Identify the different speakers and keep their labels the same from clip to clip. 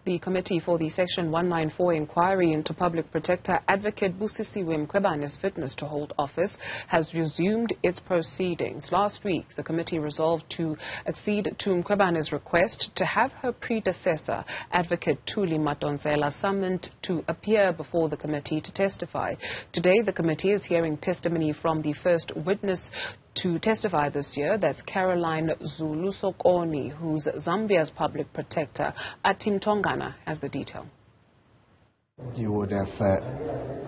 Speaker 1: The Committee for the Section 194 inquiry into Public Protector Advocate Busisiwe Mkhwebane's fitness to hold office has resumed its proceedings. Last week, the committee resolved to accede to Mkhwebane's request to have her predecessor, Advocate Thuli Madonsela, summoned to appear before the committee to testify. Today, the committee is hearing testimony from the first witness to testify this year. That's Caroline Zulu-Sokoni, who's Zambia's public protector. Athi Mtongana has the detail.
Speaker 2: You would have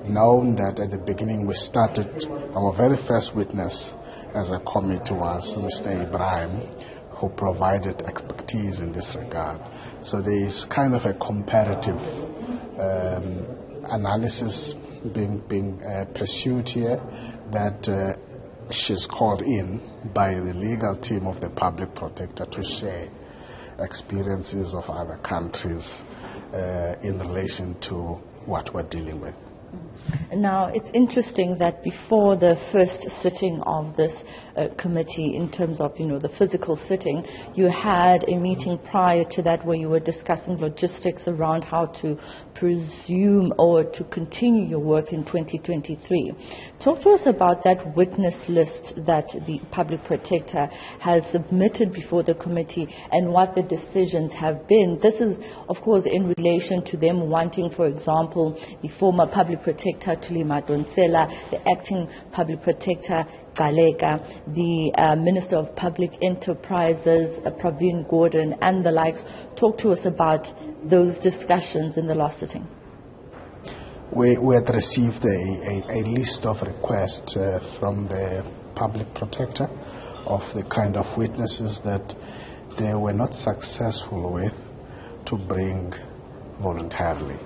Speaker 2: known that at the beginning we started, our very first witness as a committee was Mr. Ibrahim, who provided expertise in this regard. So there is kind of a comparative analysis being pursued here that she's called in by the legal team of the public protector to share experiences of other countries in relation to what we're dealing with.
Speaker 3: Now, it's interesting that before the first sitting of this committee, in terms of, the physical sitting, you had a meeting prior to that where you were discussing logistics around how to presume or to continue your work in 2023. Talk to us about that witness list that the public protector has submitted before the committee and what the decisions have been. This is, of course, in relation to them wanting, for example, the former public protector Thuli Madonsela, the acting public protector Galega, the Minister of Public Enterprises Pravin Gordhan, and the likes. Talk to us about those discussions in the last sitting.
Speaker 2: We had received a list of requests from the public protector of the kind of witnesses that they were not successful with to bring voluntarily.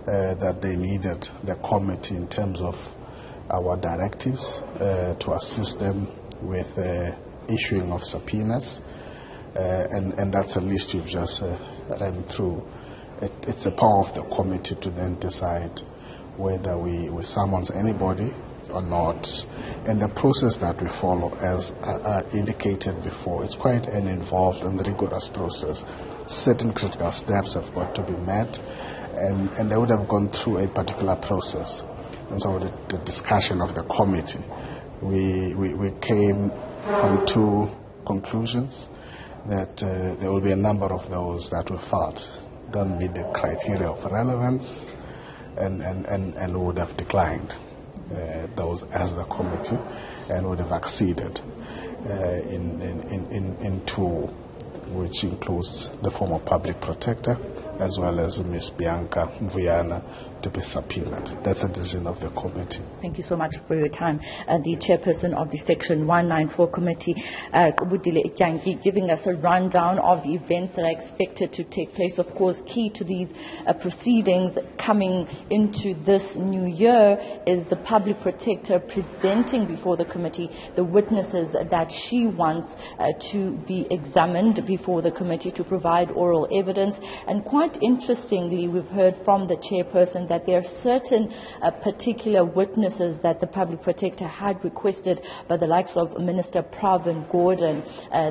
Speaker 2: That they needed the committee in terms of our directives to assist them with issuing of subpoenas, and that's a list you've just ran through. It's a power of the committee to then decide whether we summons anybody or not. And the process that we follow, as indicated before, it's quite an involved and rigorous process. Certain critical steps have got to be met, and they would have gone through a particular process. And so the discussion of the committee, we came on two conclusions, that there will be a number of those that we felt don't meet the criteria of relevance and would have declined those as the committee and would have acceded in two, which includes the former public protector as well as Ms. Bianca Mvuyana, to be subpoenaed. That's a decision of the committee.
Speaker 3: Thank you so much for your time. The chairperson of the Section 194 committee, Kubudile Ityangi, giving us a rundown of the events that are expected to take place. Of course, key to these proceedings coming into this new year is the public protector presenting before the committee the witnesses that she wants to be examined before the committee to provide oral evidence. And quite interestingly, we've heard from the chairperson that there are certain particular witnesses that the public protector had requested by the likes of Minister Pravin Gordhan,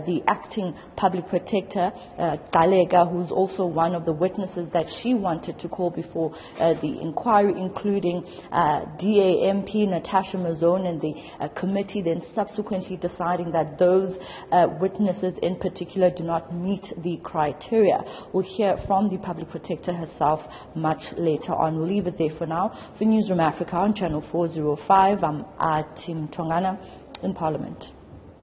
Speaker 3: the acting public protector Galega, who's also one of the witnesses that she wanted to call before the inquiry, including DAMP Natasha Mazone, and the committee then subsequently deciding that those witnesses in particular do not meet the criteria. We'll hear from the public protector herself much later on. We'll leave it there for now. For Newzroom Afrika on channel 405, I'm Athi Mtongana in Parliament.